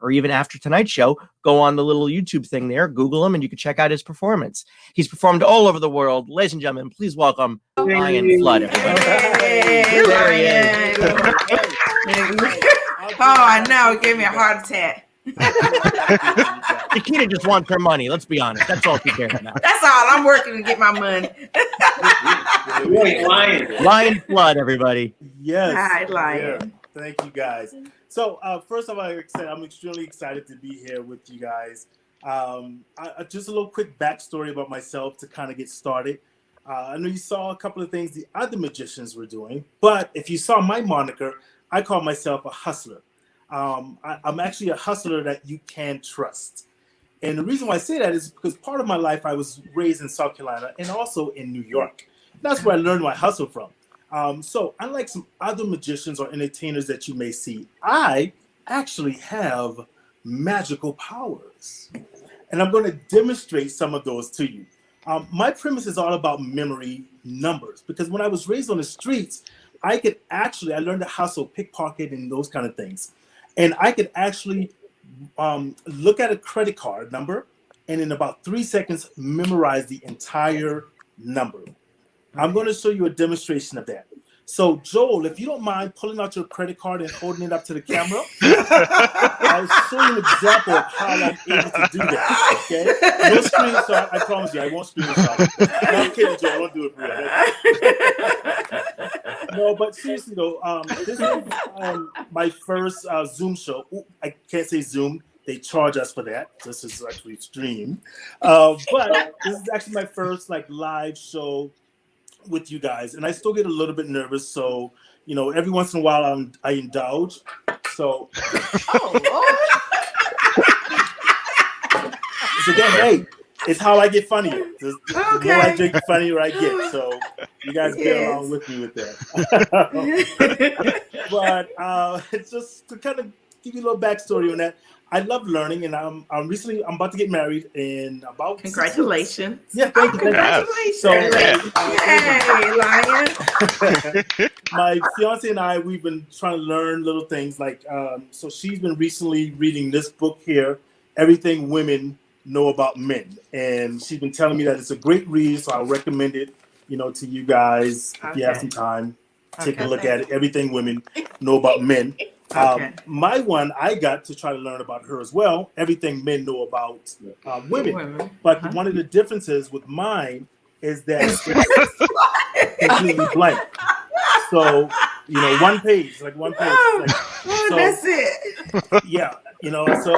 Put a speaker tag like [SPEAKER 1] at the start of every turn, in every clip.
[SPEAKER 1] or even after tonight's show, go on the little YouTube thing there, Google him, and you can check out his performance. He's performed all over the world. Ladies and gentlemen, please welcome Ryan Flood, everybody.
[SPEAKER 2] Hey, Ryan. Oh, I know. It gave me a heart attack.
[SPEAKER 1] Chiquita just wants her money. Let's be honest. That's all she cares about.
[SPEAKER 2] That's all. I'm working to get my money.
[SPEAKER 1] Ryan Flood, everybody.
[SPEAKER 3] Yes.
[SPEAKER 2] Hi, Lion.
[SPEAKER 3] Yeah. Thank you, guys. So, first of all, I'm extremely excited to be here with you guys. Just a little quick backstory about myself to kind of get started. I know you saw a couple of things the other magicians were doing, but if you saw my moniker, I call myself a hustler. I'm actually a hustler that you can trust. And the reason why I say that is because part of my life, I was raised in South Carolina and also in New York. That's where I learned my hustle from. So unlike some other magicians or entertainers that you may see, I actually have magical powers. And I'm going to demonstrate some of those to you. My premise is all about memory numbers, because when I was raised on the streets, I learned to hustle, pickpocket, and those kind of things. And I could actually look at a credit card number and in about 3 seconds, memorize the entire number. I'm going to show you a demonstration of that. So, Joel, if you don't mind pulling out your credit card and holding it up to the camera, I'll show you an example of how I'm able to do that, okay? No screenshot, I promise you, I won't screenshot. No, I'm kidding, Joel, I won't do it for you. No, but seriously, though, this is my first Zoom show. Ooh, I can't say Zoom. They charge us for that. This is actually streamed. But this is actually my first live show with you guys, and I still get a little bit nervous, so every once in a while I indulge. So so again, hey, it's how I get funnier. The more I drink, the funnier I get. So you guys get along with me with that. But it's just to kind of give you a little backstory on that. I love learning, and I'm about to get married in about
[SPEAKER 2] Congratulations.
[SPEAKER 3] 6 months. Yeah, thank you.
[SPEAKER 2] Congratulations.
[SPEAKER 3] So,
[SPEAKER 2] Yay, Lion.
[SPEAKER 3] My fiance and I, we've been trying to learn little things so she's been recently reading this book here, Everything Women Know About Men. And she's been telling me that it's a great read, so I'll recommend it, to you guys if you have some time. Take a look at it. Everything Women Know About Men. My one, I got to try to learn about her as well. Everything Men Know About Women. But one of the differences with mine is that it's completely blank. So, one page. So,
[SPEAKER 2] that's it.
[SPEAKER 3] Yeah, so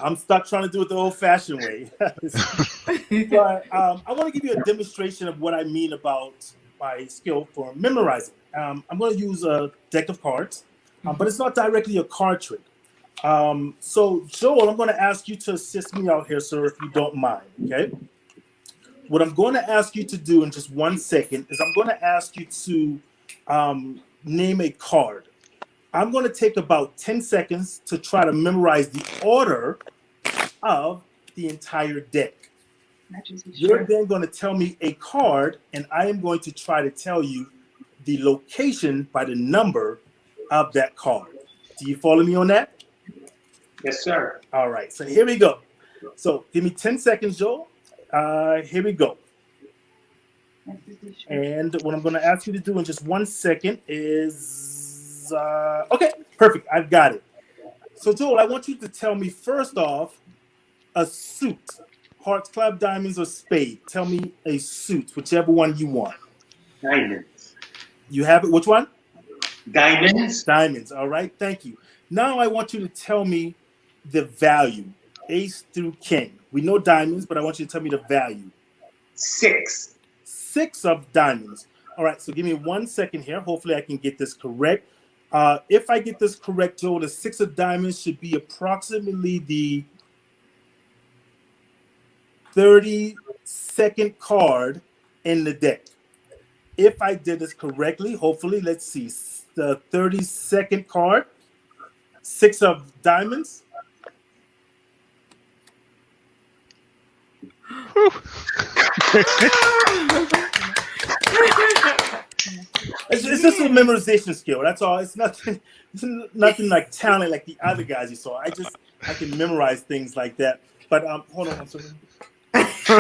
[SPEAKER 3] I'm stuck trying to do it the old-fashioned way. But I want to give you a demonstration of what I mean about my skill for memorizing. I'm going to use a deck of cards. But it's not directly a card trick. So, Joel, I'm going to ask you to assist me out here, sir, if you don't mind, okay? What I'm going to ask you to do in just 1 second is I'm going to ask you to name a card. I'm going to take about 10 seconds to try to memorize the order of the entire deck. You're then going to tell me a card, and I am going to try to tell you the location by the number of that card. Do you follow me on that?
[SPEAKER 4] Yes, sir.
[SPEAKER 3] All right, so here we go. So give me 10 seconds, Joel. Here we go. And what I'm going to ask you to do in just 1 second is, okay, perfect. I've got it. So Joel, I want you to tell me first off, a suit, hearts, club, diamonds, or spade. Tell me a suit, whichever one you want.
[SPEAKER 4] Diamonds.
[SPEAKER 3] You have it, which one?
[SPEAKER 4] Diamonds.
[SPEAKER 3] Diamonds. All right. Thank you. Now I want you to tell me the value, ace through king. We know diamonds, but I want you to tell me the value.
[SPEAKER 4] 6.
[SPEAKER 3] 6 of diamonds. All right. So give me 1 second here. Hopefully I can get this correct. If I get this correct, Joe, the 6 of diamonds should be approximately the 32nd card in the deck. If I did this correctly, hopefully, let's see. The 32nd card, 6 of diamonds. It's just a memorization skill. That's all. It's nothing like talent like the other guys you saw. I can memorize things like that. But hold on, sorry. It's a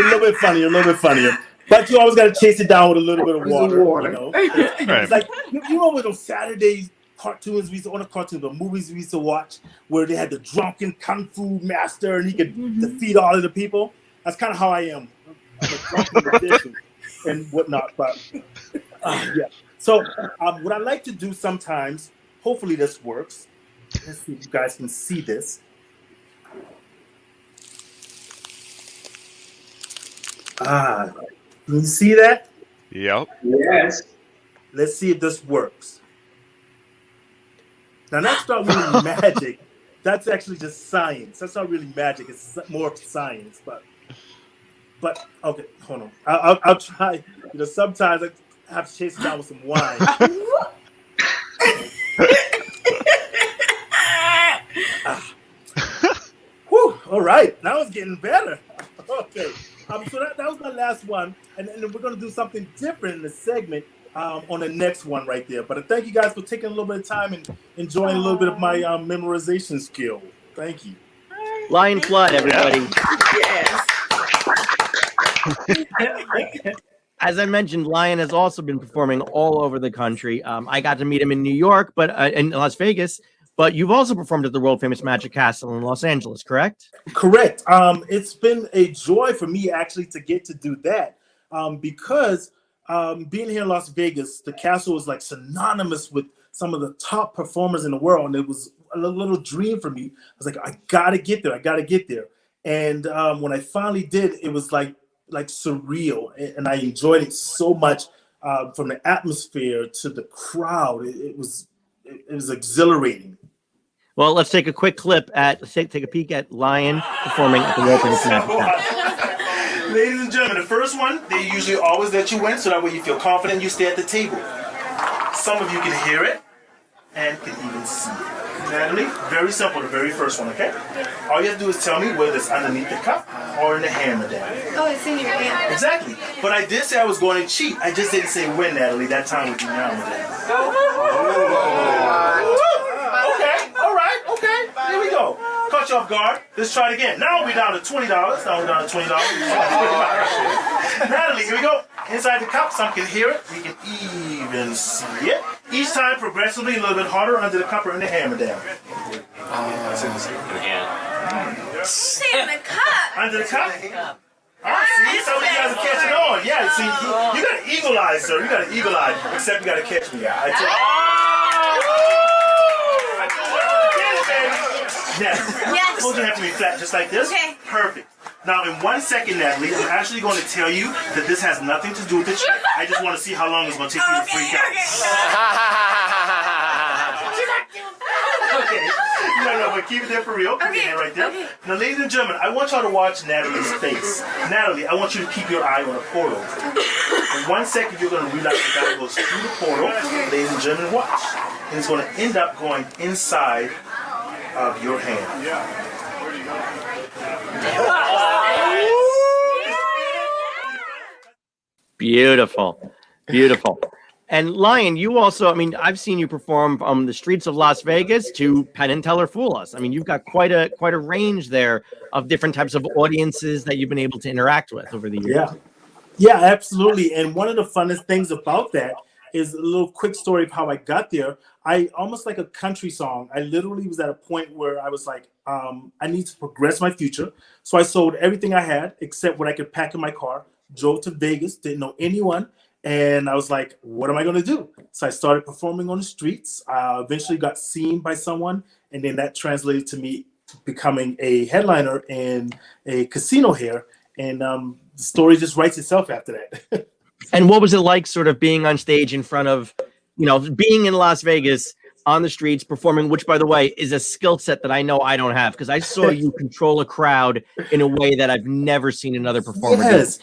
[SPEAKER 3] little bit funnier. But you always got to chase it down with a little bit of water. You know? It's like you remember those Saturdays cartoons we used to, on the cartoons, the movies we used to watch where they had the drunken kung fu master and he could defeat all of the people. That's kind of how I am. I'm a drunken magician and whatnot. But yeah. So what I like to do sometimes, hopefully this works. Let's see if you guys can see this. Can you see that?
[SPEAKER 5] Yep.
[SPEAKER 4] Yes.
[SPEAKER 3] Let's see if this works. Now that's not really magic. That's actually just science. That's not really magic. It's more of science. But okay, hold on. I'll try. You know, sometimes I have to chase it down with some wine. Whew, all right, now it's getting better. Okay, so that was my last one, and then we're gonna do something different in the segment on the next one right there. But thank you guys for taking a little bit of time and enjoying a little bit of my memorization skill. Thank you.
[SPEAKER 1] Lion Flood, everybody.
[SPEAKER 2] Yes.
[SPEAKER 1] As I mentioned, Lion has also been performing all over the country. I got to meet him in New York, but in Las Vegas. But you've also performed at the world famous Magic Castle in Los Angeles, correct?
[SPEAKER 3] Correct. It's been a joy for me actually to get to do that because being here in Las Vegas, the castle was like synonymous with some of the top performers in the world, and it was a little dream for me. I was like, I gotta get there. And when I finally did, it was like surreal, and I enjoyed it so much. From the atmosphere to the crowd, it was exhilarating.
[SPEAKER 1] Well, let's take a quick clip take a peek at Lion performing at the world famous Magic Castle.
[SPEAKER 3] Ladies and gentlemen, the first one, they usually always let you win, so that way you feel confident, you stay at the table. Some of you can hear it and can even see it. Natalie, very simple, the very first one, okay? All you have to do is tell me whether it's underneath the cup or in the hammer down.
[SPEAKER 6] Oh, it's in your hand.
[SPEAKER 3] Exactly. But I did say I was going to cheat. I just didn't say when, Natalie. That time would be now, Okay, all right, okay. Here we go. Caught you off guard. Let's try it again. Now we're down to $20. Now we're down to $20. Natalie, here we go. Inside the cup, some can hear it. We can even see it. Each time progressively a little bit harder under the cup or in the hammer down.
[SPEAKER 6] Stay in the cup.
[SPEAKER 3] Under the cup? See, some of you guys are catching on. Yeah, see, you got an eagle eye, sir. You got an eagle eye. Except you got to catch me. Yes. Hold your hand to me flat, just like this.
[SPEAKER 6] Okay.
[SPEAKER 3] Perfect. Now, in 1 second, Natalie, I'm actually going to tell you that this has nothing to do with the trick. I just want to see how long it's going to take you to freak out. Okay. No, but keep it there for real. Keep it right there.
[SPEAKER 6] Okay.
[SPEAKER 3] Now, ladies and gentlemen, I want y'all to watch Natalie's face. Natalie, I want you to keep your eye on a portal. In 1 second, you're going to realize the guy goes through the portal. Ladies and gentlemen, watch. And it's going to end up going inside of your hand. Yeah.
[SPEAKER 1] Beautiful. And Lion, you also, I mean, I've seen you perform from the streets of Las Vegas to Penn and Teller Fool Us. I mean, you've got quite a range there of different types of audiences that you've been able to interact with over the years.
[SPEAKER 3] Yeah, absolutely. And one of the funnest things about that is a little quick story of how I got there. I almost like a country song. I literally was at a point where I was like, I need to progress my future. So I sold everything I had except what I could pack in my car, drove to Vegas, didn't know anyone. And I was like, what am I going to do? So I started performing on the streets. I eventually got seen by someone. And then that translated to me becoming a headliner in a casino here. And the story just writes itself after that.
[SPEAKER 1] And what was it like sort of being on stage in front of, being in Las Vegas on the streets performing, which, by the way, is a skill set that I know I don't have, because I saw you control a crowd in a way that I've never seen another performer do.
[SPEAKER 3] Yes.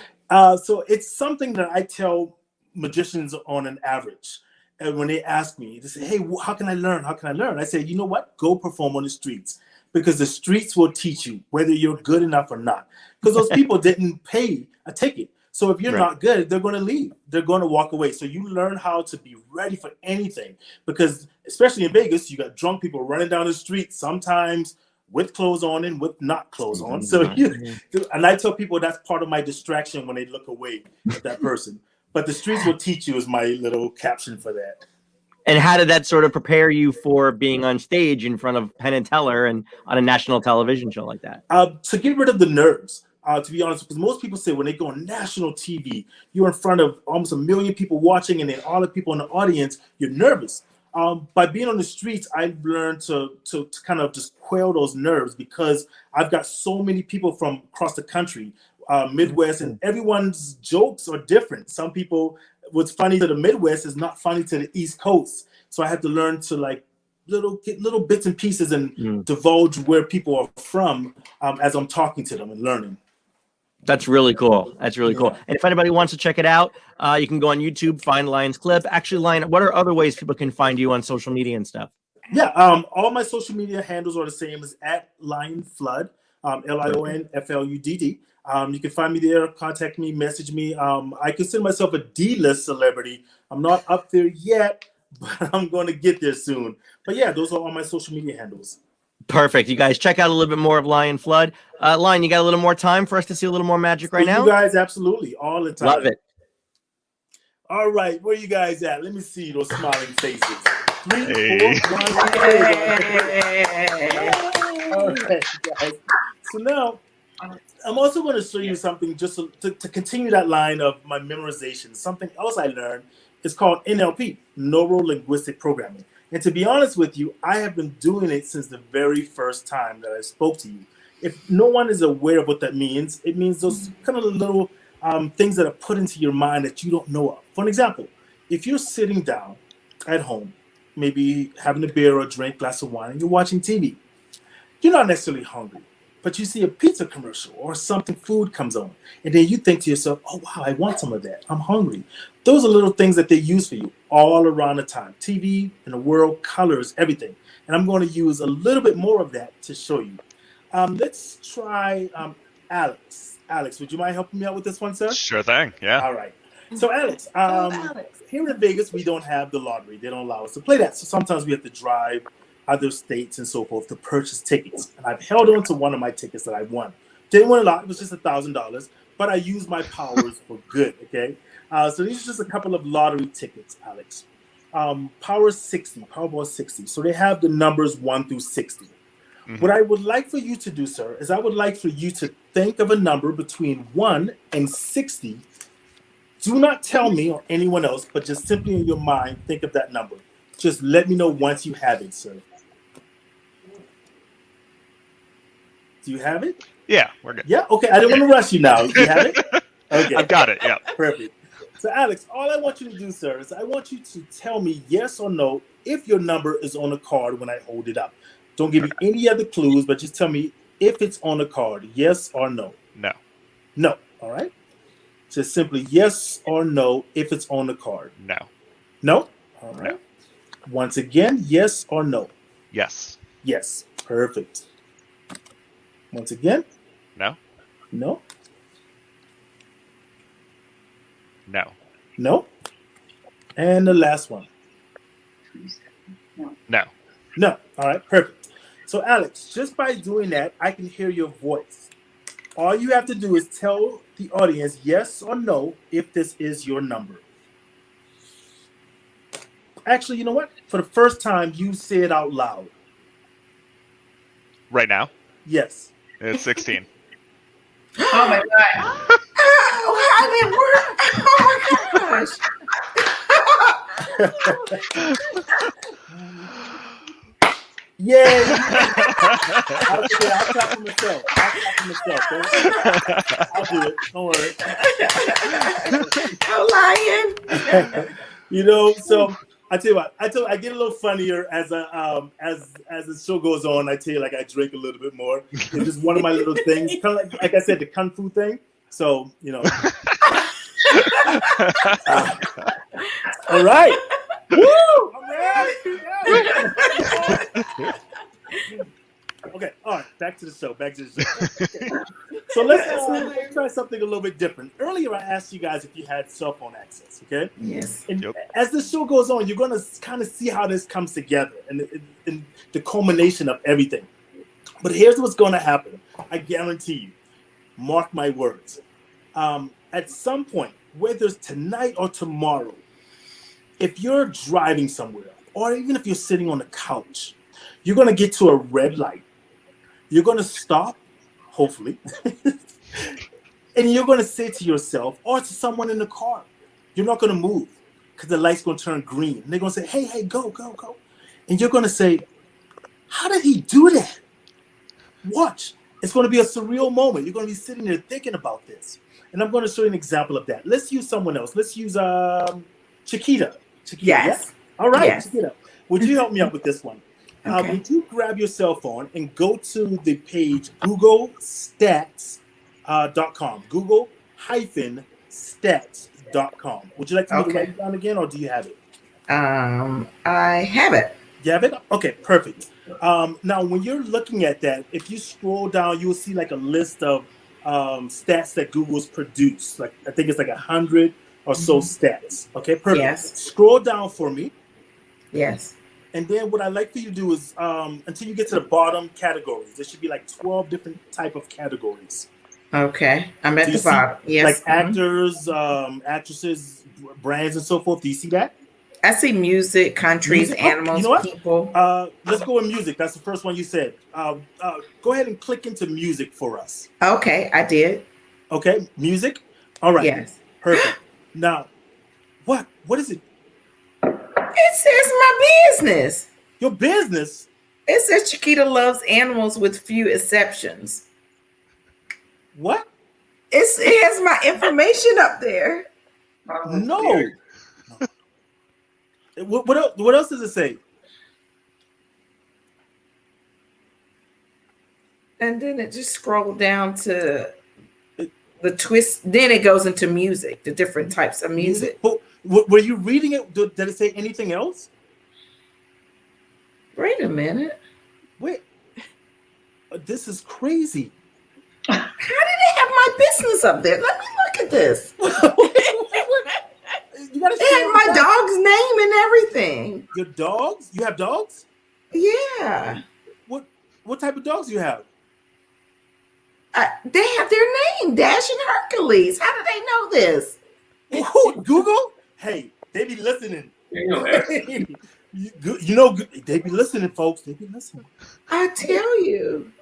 [SPEAKER 3] So it's something that I tell magicians on an average. And when they ask me, they say, hey, how can I learn? How can I learn? I say, you know what? Go perform on the streets, because the streets will teach you whether you're good enough or not. Because those people didn't pay a ticket. So if you're
[SPEAKER 1] Right.
[SPEAKER 3] not good, they're going to leave. They're going to walk away. So you learn how to be ready for anything, because especially in Vegas, you got drunk people running down the street, sometimes with clothes on and with not clothes on. So and I tell people that's part of my distraction when they look away at that person. But the streets will teach you is my little caption for that.
[SPEAKER 1] And how did that sort of prepare you for being on stage in front of Penn and Teller and on a national television show like that?
[SPEAKER 3] To get rid of the nerves, to be honest, because most people say when they go on national TV, you're in front of almost 1 million people watching, and then all the people in the audience, you're nervous. By being on the streets, I've learned to kind of just quell those nerves, because I've got so many people from across the country, Midwest, and everyone's jokes are different. Some people, what's funny to the Midwest is not funny to the East Coast. So I have to learn to get little bits and pieces and divulge where people are from as I'm talking to them and learning.
[SPEAKER 1] That's really cool. That's really cool. And if anybody wants to check it out, you can go on YouTube, find Lion's clip. Actually, Lion, what are other ways people can find you on social media and stuff?
[SPEAKER 3] Yeah, all my social media handles are the same as @LionFludd, LionFludd. You can find me there, contact me, message me. I consider myself a D-list celebrity. I'm not up there yet, but I'm going to get there soon. But yeah, those are all my social media handles.
[SPEAKER 1] Perfect. You guys check out a little bit more of Lion Flood. Lion, you got a little more time for us to see a little more magic right now?
[SPEAKER 3] You guys, absolutely, all the time.
[SPEAKER 1] Love it.
[SPEAKER 3] All right, where you guys at? Let me see those smiling faces. 3,
[SPEAKER 5] Hey.
[SPEAKER 3] 4, 1. All right, guys. So now, I'm also going to show you something just to continue that line of my memorization. Something else I learned is called NLP, Neuro Linguistic Programming. And to be honest with you, I have been doing it since the very first time that I spoke to you. If no one is aware of what that means, it means those kind of little things that are put into your mind that you don't know of. For an example, if you're sitting down at home, maybe having a beer or a drink, glass of wine, and you're watching TV, you're not necessarily hungry, but you see a pizza commercial or food comes on, and then you think to yourself, oh, wow, I want some of that. I'm hungry. Those are little things that they use for you all around the time. TV and the world colors everything. And I'm going to use a little bit more of that to show you. Let's try Alex. Alex, would you mind helping me out with this one, sir?
[SPEAKER 5] Sure thing. Yeah.
[SPEAKER 3] All right. So Alex, here in Vegas, we don't have the lottery. They don't allow us to play that. So sometimes we have to drive other states and so forth to purchase tickets. And I've held on to one of my tickets that I won. Didn't win a lot. It was just $1,000. But I used my powers for good, okay? So these are just a couple of lottery tickets, Alex. Powerball 60. So they have the numbers 1 through 60. Mm-hmm. What I would like for you to do, sir, is I would like for you to think of a number between 1 and 60. Do not tell me or anyone else, but just simply in your mind, think of that number. Just let me know once you have it, sir. Do you have it?
[SPEAKER 5] Yeah, we're good.
[SPEAKER 3] Yeah? Okay, I didn't want to rush you now. Do you have it? Okay.
[SPEAKER 5] I've got it, yeah.
[SPEAKER 3] Perfect. So, Alex, all I want you to do, sir, is I want you to tell me yes or no if your number is on a card when I hold it up. Don't give me any other clues, but just tell me if it's on a card, yes or no.
[SPEAKER 5] No.
[SPEAKER 3] No, all right? Just simply yes or no if it's on the card.
[SPEAKER 5] No.
[SPEAKER 3] No? All right.
[SPEAKER 5] No.
[SPEAKER 3] Once again, yes or no?
[SPEAKER 5] Yes.
[SPEAKER 3] Yes. Perfect. Once again?
[SPEAKER 5] No.
[SPEAKER 3] No?
[SPEAKER 5] No.
[SPEAKER 3] No? And the last one?
[SPEAKER 5] No.
[SPEAKER 3] No. All right, perfect. So, Alex, just by doing that, I can hear your voice. All you have to do is tell the audience yes or no if this is your number. Actually, you know what? For the first time, you say it out loud.
[SPEAKER 5] Right now?
[SPEAKER 3] Yes.
[SPEAKER 5] It's 16.
[SPEAKER 2] Oh my god. How did it work? Oh my gosh.
[SPEAKER 3] Yay! I'll clap for myself. I'll do it. Don't worry.
[SPEAKER 2] I'm lying.
[SPEAKER 3] You know, so I tell you what, I get a little funnier as the show goes on. I tell you, like, I drink a little bit more. It's just one of my little things, kind of like I said, the kung fu thing. So, you know. All right. Woo! I'm ready. Okay, all right, back to the show. Okay. So try something a little bit different. Earlier, I asked you guys if you had cell phone access, okay?
[SPEAKER 2] Yes.
[SPEAKER 3] And
[SPEAKER 5] Yep.
[SPEAKER 3] as the show goes on, you're going to kind of see how this comes together and the culmination of everything. But here's what's going to happen. I guarantee you. Mark my words. At some point, whether it's tonight or tomorrow, if you're driving somewhere, or even if you're sitting on the couch, you're going to get to a red light. You're going to stop, hopefully, and you're going to say to yourself or to someone in the car, you're not going to move because the light's going to turn green. And they're going to say, hey, go, go, go. And you're going to say, how did he do that? Watch. It's going to be a surreal moment. You're going to be sitting there thinking about this. And I'm going to show you an example of that. Let's use someone else. Let's use Chiquita. Chiquita,
[SPEAKER 2] Yes.
[SPEAKER 3] All right,
[SPEAKER 2] Yes.
[SPEAKER 3] Chiquita. Would you help me out with this one?
[SPEAKER 2] Okay.
[SPEAKER 3] Would you grab your cell phone and go to the page googlestats.com, google-stats.com. Would you like for me to
[SPEAKER 2] Okay.
[SPEAKER 3] write it down again, or do you have it?
[SPEAKER 2] I have it.
[SPEAKER 3] You have it? Okay, perfect. Now, when you're looking at that, if you scroll down, you will see like a list of stats that Google's produced. Like I think it's like 100 or so stats. Okay, perfect.
[SPEAKER 2] Yes.
[SPEAKER 3] Scroll down for me.
[SPEAKER 2] Yes.
[SPEAKER 3] And then what I like for you to do is until you get to the bottom categories, there should be like 12 different type of categories.
[SPEAKER 2] Okay. I'm at
[SPEAKER 3] Do you
[SPEAKER 2] the
[SPEAKER 3] see,
[SPEAKER 2] bottom. Yes.
[SPEAKER 3] Like
[SPEAKER 2] Mhm.
[SPEAKER 3] actors, actresses, brands, and so forth. Do you see that?
[SPEAKER 2] I see music, countries,
[SPEAKER 3] Music? Oh,
[SPEAKER 2] animals,
[SPEAKER 3] you know what?
[SPEAKER 2] people.
[SPEAKER 3] Let's go with music. That's the first one you said. Go ahead and click into music for us.
[SPEAKER 2] Okay, I did.
[SPEAKER 3] Okay, music. All right.
[SPEAKER 2] Yes.
[SPEAKER 3] Perfect. Now, what is it?
[SPEAKER 2] It says my business.
[SPEAKER 3] Your business?
[SPEAKER 2] It says Chiquita loves animals with few exceptions.
[SPEAKER 3] What?
[SPEAKER 2] It has my information up there.
[SPEAKER 3] No. What else does it say?
[SPEAKER 2] And then it just scrolled down to the twist. Then it goes into music, the different types of music.
[SPEAKER 3] Were you reading it? Did it say anything else?
[SPEAKER 2] Wait a minute.
[SPEAKER 3] Wait. This is crazy.
[SPEAKER 2] How did it have my business up there? Let me look at this.
[SPEAKER 3] You gotta
[SPEAKER 2] It had my dog's name and everything.
[SPEAKER 3] Your dogs? You have dogs?
[SPEAKER 2] Yeah.
[SPEAKER 3] What type of dogs do you have?
[SPEAKER 2] They have their name, Dash and Hercules. How do they know this?
[SPEAKER 3] Google? Hey, they be listening.
[SPEAKER 4] You know that.
[SPEAKER 3] They be listening, folks. They be listening.
[SPEAKER 2] I tell you.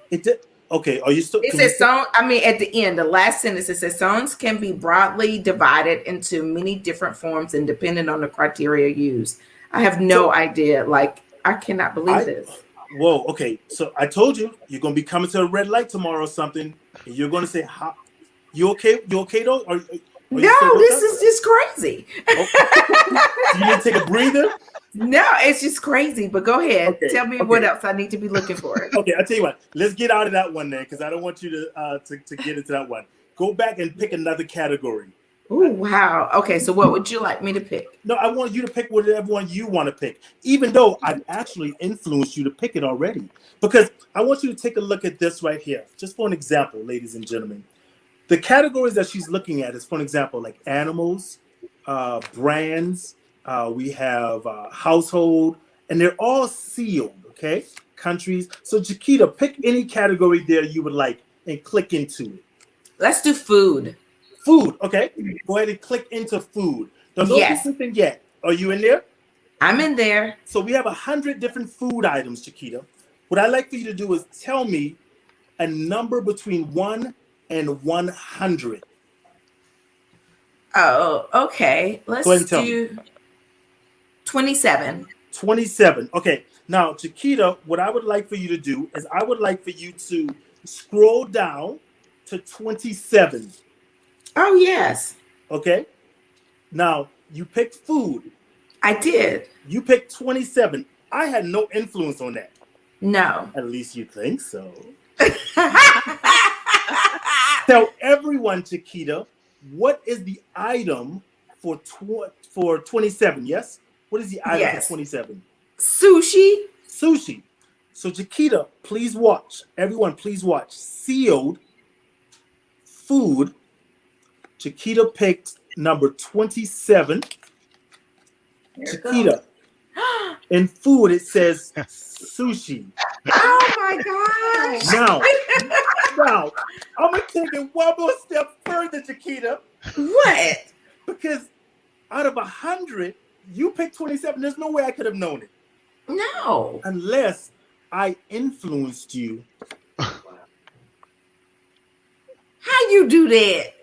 [SPEAKER 3] Okay, are you still?
[SPEAKER 2] It says song. I mean, at the end, the last sentence, it says songs can be broadly divided into many different forms and depending on the criteria used. I have no idea. Like, I cannot believe this.
[SPEAKER 3] Whoa, okay. So I told you you're gonna be coming to a red light tomorrow or something, and you're gonna say, "How? You okay? You okay though?" Are you
[SPEAKER 2] No,
[SPEAKER 3] still with
[SPEAKER 2] this
[SPEAKER 3] us?
[SPEAKER 2] is just crazy.
[SPEAKER 3] You need to take a breather.
[SPEAKER 2] No, it's just crazy. But go ahead.
[SPEAKER 3] Okay,
[SPEAKER 2] Tell me
[SPEAKER 3] okay.
[SPEAKER 2] what else I need to be looking for.
[SPEAKER 3] Okay, I'll tell you what. Let's get out of that one then, because I don't want you to get into that one. Go back and pick another category.
[SPEAKER 2] Oh, wow. Okay, so what would you like me to pick?
[SPEAKER 3] No, I want you to pick whatever one you want to pick, even though I've actually influenced you to pick it already. Because I want you to take a look at this right here, just for an example, ladies and gentlemen. The categories that she's looking at is, for an example, like animals, brands, we have household, and they're all sealed, okay? Countries. So, Chiquita, pick any category there you would like and click into it.
[SPEAKER 2] Let's do food.
[SPEAKER 3] Food, okay? Go ahead and click into food. Don't
[SPEAKER 2] Yes.
[SPEAKER 3] do anything yet. Are you in there?
[SPEAKER 2] I'm in there.
[SPEAKER 3] So we have 100 different food items, Chiquita. What I'd like for you to do is tell me a number between 1 and 100.
[SPEAKER 2] Oh, okay.
[SPEAKER 3] Go ahead
[SPEAKER 2] Let's
[SPEAKER 3] and tell
[SPEAKER 2] do 27.
[SPEAKER 3] 27. Okay. Now, Chiquita, what I would like for you to do is I would like for you to scroll down to 27.
[SPEAKER 2] Oh, yes.
[SPEAKER 3] Okay. Now, you picked food.
[SPEAKER 2] I did.
[SPEAKER 3] You picked 27. I had no influence on that.
[SPEAKER 2] No.
[SPEAKER 3] At least you think so. Tell everyone, Chiquita, what is the item for 27? Yes? What is the item
[SPEAKER 2] Yes.
[SPEAKER 3] for 27?
[SPEAKER 2] Sushi.
[SPEAKER 3] Sushi. So, Chiquita, please watch. Everyone, please watch. Sealed food Chiquita picked number 27. Chiquita. In food, it says sushi.
[SPEAKER 2] Oh my gosh.
[SPEAKER 3] Now, I'm gonna take it one more step further, Chiquita,
[SPEAKER 2] What?
[SPEAKER 3] because out of 100, you picked 27. There's no way I could have known it
[SPEAKER 2] No.
[SPEAKER 3] unless I influenced you.
[SPEAKER 2] How you do that?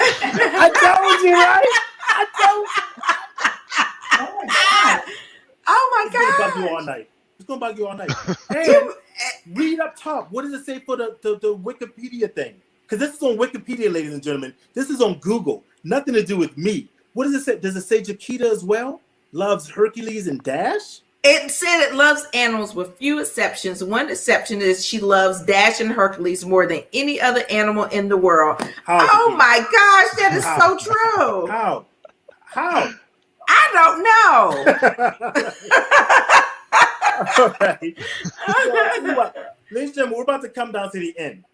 [SPEAKER 3] I told you, right? I told you.
[SPEAKER 2] Oh
[SPEAKER 3] It's gonna
[SPEAKER 2] my
[SPEAKER 3] bug you all
[SPEAKER 2] God.
[SPEAKER 3] night. It's gonna bug you all night. And read up top. What does it say for the Wikipedia thing? Because this is on Wikipedia, ladies and gentlemen. This is on Google. Nothing to do with me. What does it say? Does it say Chiquita as well? Loves Hercules and Dash?
[SPEAKER 2] It said it loves animals with few exceptions. One exception is she loves Dash and Hercules more than any other animal in the world.
[SPEAKER 3] How,
[SPEAKER 2] Oh
[SPEAKER 3] Chiquita?
[SPEAKER 2] my gosh, that is
[SPEAKER 3] How?
[SPEAKER 2] so true.
[SPEAKER 3] How? How?
[SPEAKER 2] I don't know.
[SPEAKER 3] All right. So, I'll tell you what, ladies and gentlemen, we're about to come down to the end.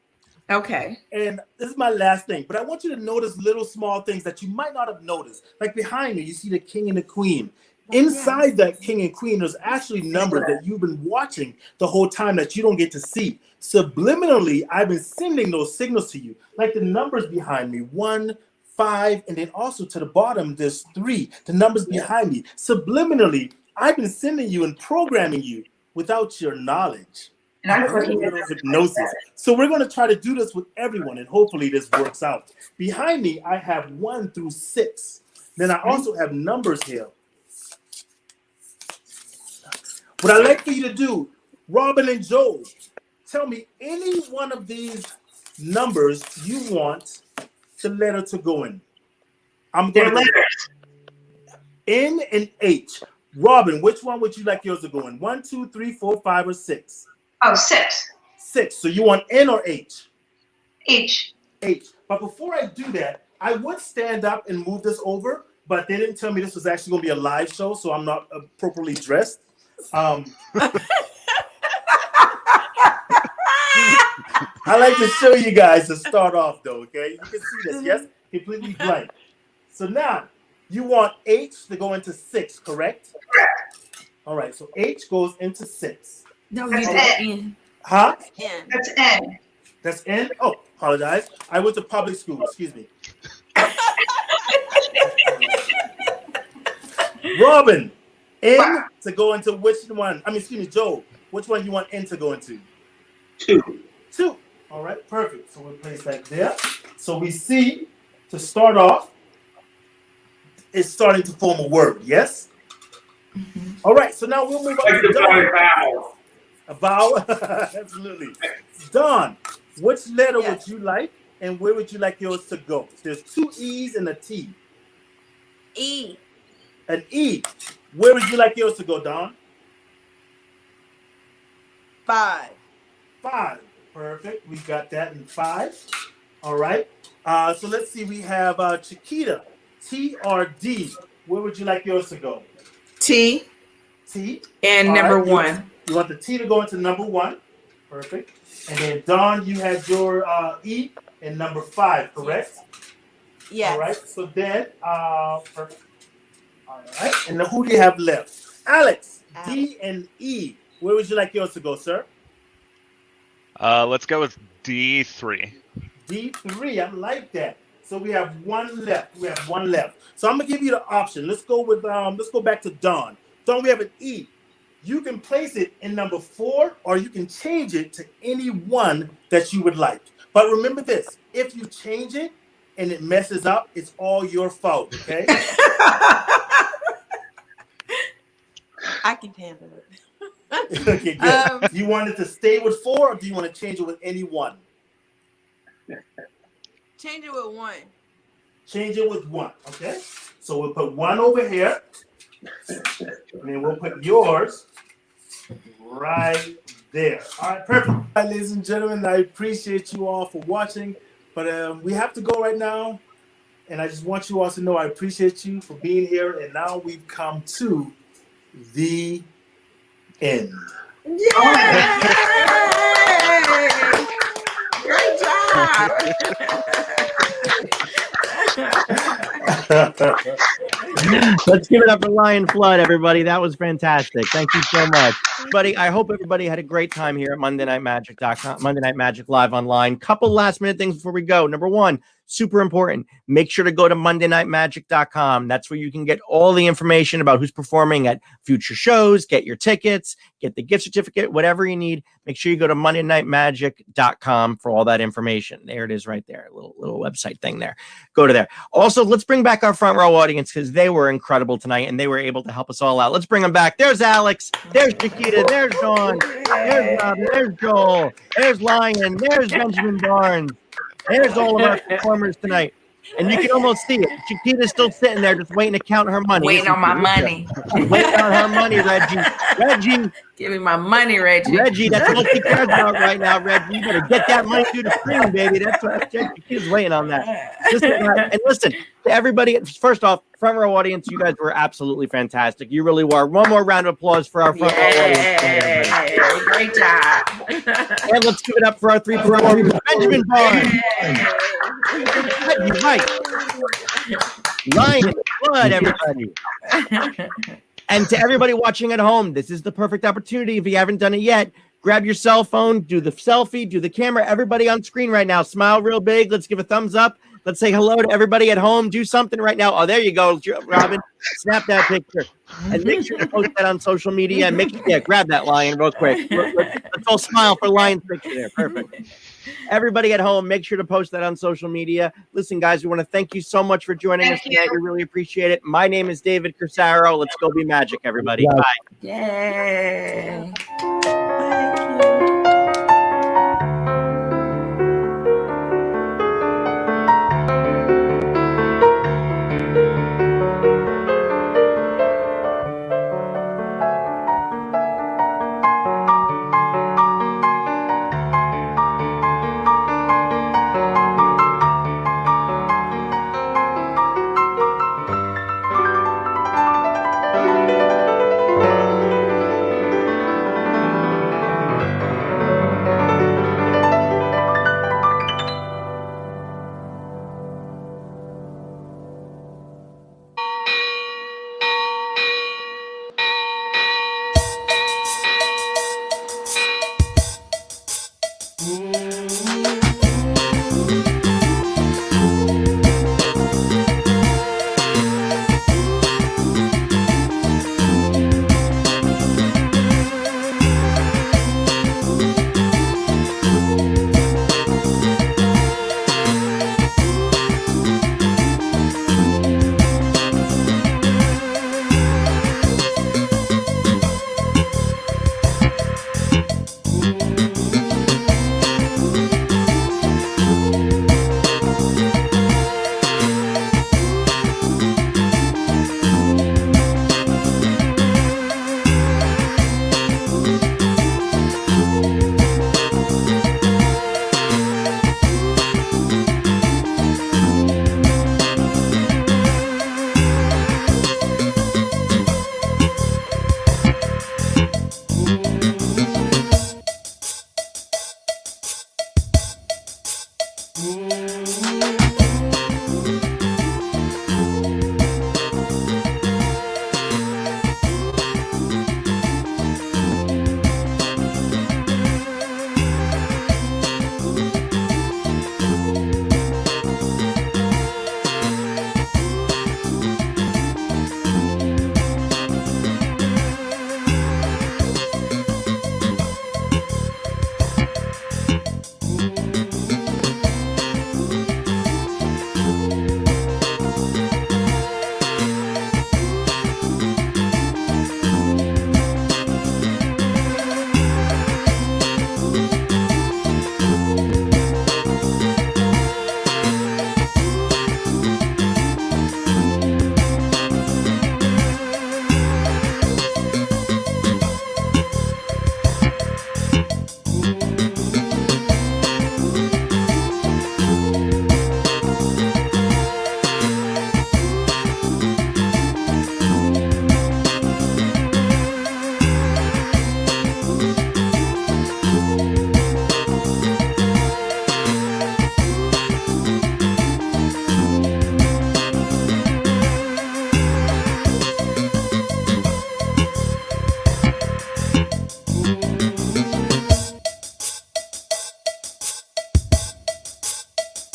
[SPEAKER 2] Okay.
[SPEAKER 3] And this is my last thing, but I want you to notice little small things that you might not have noticed. Like behind me, you see the king and the queen. Inside that king and queen, there's actually numbers that you've been watching the whole time that you don't get to see. Subliminally, I've been sending those signals to you, like the numbers behind me, 1, 5, and then also to the bottom, there's 3, the numbers behind me. Subliminally, I've been sending you and programming you without your knowledge.
[SPEAKER 4] And I'm
[SPEAKER 3] That's a little hypnosis. So we're going to try to do this with everyone, and hopefully this works out. Behind me, I have 1 through 6. Then I also have numbers here. What I'd like for you to do, Robin and Joel, tell me any one of these numbers you want the letter to go in. I'm going
[SPEAKER 4] They're
[SPEAKER 3] to
[SPEAKER 4] letters.
[SPEAKER 3] N and H. Robin, which one would you like yours to go in? 1, 2, 3, 4, 5, or 6?
[SPEAKER 4] Oh, 6.
[SPEAKER 3] 6. So you want N or H?
[SPEAKER 4] H.
[SPEAKER 3] H. But before I do that, I would stand up and move this over, but they didn't tell me this was actually going to be a live show, so I'm not appropriately dressed. I like to show you guys to start off, though, okay? You can see this, yes? Completely blank. So now, you want H to go into 6, correct? All right, so H goes into 6.
[SPEAKER 2] No,
[SPEAKER 4] That's
[SPEAKER 2] you
[SPEAKER 4] it.
[SPEAKER 2] didn't.
[SPEAKER 3] Huh?
[SPEAKER 4] That's N.
[SPEAKER 3] That's N? Oh, apologize. I went to public school, excuse me. Robin, N to go into which one? I mean, excuse me, Joe. Which one you want N to go into?
[SPEAKER 4] 2.
[SPEAKER 3] 2. All right, perfect. So we'll place that there. So we see, to start off, it's starting to form a word, yes? All right, so now we'll move on
[SPEAKER 4] Like
[SPEAKER 3] to
[SPEAKER 4] the
[SPEAKER 3] Don.
[SPEAKER 4] vowel.
[SPEAKER 3] A vowel? Absolutely. Don, which letter
[SPEAKER 2] Yes.
[SPEAKER 3] would you like, and where would you like yours to go? There's 2 E's and a T.
[SPEAKER 2] E.
[SPEAKER 3] An E. Where would you like yours to go, Don?
[SPEAKER 2] 5.
[SPEAKER 3] 5. Perfect. We got that in 5. All right. So let's see. We have Chiquita. T or D. Where would you like yours to go?
[SPEAKER 2] T.
[SPEAKER 3] T.
[SPEAKER 2] And
[SPEAKER 3] All
[SPEAKER 2] number
[SPEAKER 3] right,
[SPEAKER 2] 1.
[SPEAKER 3] You want the T to go into number 1. Perfect. And then Don, you had your E in number 5, correct?
[SPEAKER 2] Yes.
[SPEAKER 3] All right. So then, perfect. All right. And then who do you have left? Alex. D and E. Where would you like yours to go, sir?
[SPEAKER 5] Let's go with D3.
[SPEAKER 3] D3. I like that. So we have 1 left. We have 1 left. So I'm gonna give you the option. Let's go with let's go back to Don. Don, we have an E. You can place it in number 4, or you can change it to any one that you would like. But remember this: if you change it and it messes up, it's all your fault. Okay?
[SPEAKER 7] I can handle it.
[SPEAKER 3] Okay, good. Do you want it to stay with 4, or do you want to change it with any one?
[SPEAKER 7] Change it with 1.
[SPEAKER 3] Change it with 1. Okay. So we'll put 1 over here, and then we'll put yours right there. All right, perfect. All right, ladies and gentlemen, I appreciate you all for watching, but we have to go right now, and I just want you all to know I appreciate you for being here, and now we've come to the end.
[SPEAKER 2] Yay! Great job.
[SPEAKER 1] Let's give it up for Lion Flood, everybody. That was fantastic. Thank you so much. Buddy, I hope everybody had a great time here at MondayNightMagic.com, Monday Night Magic Live Online. Couple last minute things before we go. Number one, super important. Make sure to go to MondayNightMagic.com. That's where you can get all the information about who's performing at future shows, get your tickets, get the gift certificate, whatever you need. Make sure you go to MondayNightMagic.com for all that information. There it is right there. A little website thing there. Go to there. Also, let's bring back our front row audience because they were incredible tonight and they were able to help us all out. Let's bring them back. There's Alex. There's Chiquita. There's Dawn. There's Robin. There's Joel. There's Lion. There's Benjamin Barnes. There's all of our performers tonight. And you can almost see it. Chiquita's still sitting there just waiting to count her money.
[SPEAKER 2] Waiting on my money.
[SPEAKER 1] Waiting on her money, Reggie. Reggie.
[SPEAKER 2] Give me my money, Reggie.
[SPEAKER 1] Reggie, that's all she cares about right now, Reggie. You better get that money through the screen, baby. That's what she's waiting on that. Listen, to everybody, first off, front row audience, you guys were absolutely fantastic. You really were. One more round of applause for our front row audience.
[SPEAKER 2] Great job.
[SPEAKER 1] And let's give it up for our three performers. Benjamin Barnes. Reggie White. Lion Flood, everybody. And to everybody watching at home, this is the perfect opportunity. If you haven't done it yet, grab your cell phone, do the selfie, do the camera. Everybody on screen right now, smile real big. Let's give a thumbs up. Let's say hello to everybody at home. Do something right now. Oh, there you go, Robin. Snap that picture. And make sure to post that on social media. And grab that, Lion, real quick. Let's all smile for Lion's picture there. Perfect. Everybody at home, make sure to post that on social media. Listen, guys, we want to thank you so much for joining us tonight. We really appreciate it. My name is David Corsaro. Let's go be magic, everybody. Bye.
[SPEAKER 2] Yay.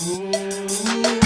[SPEAKER 3] Ooh.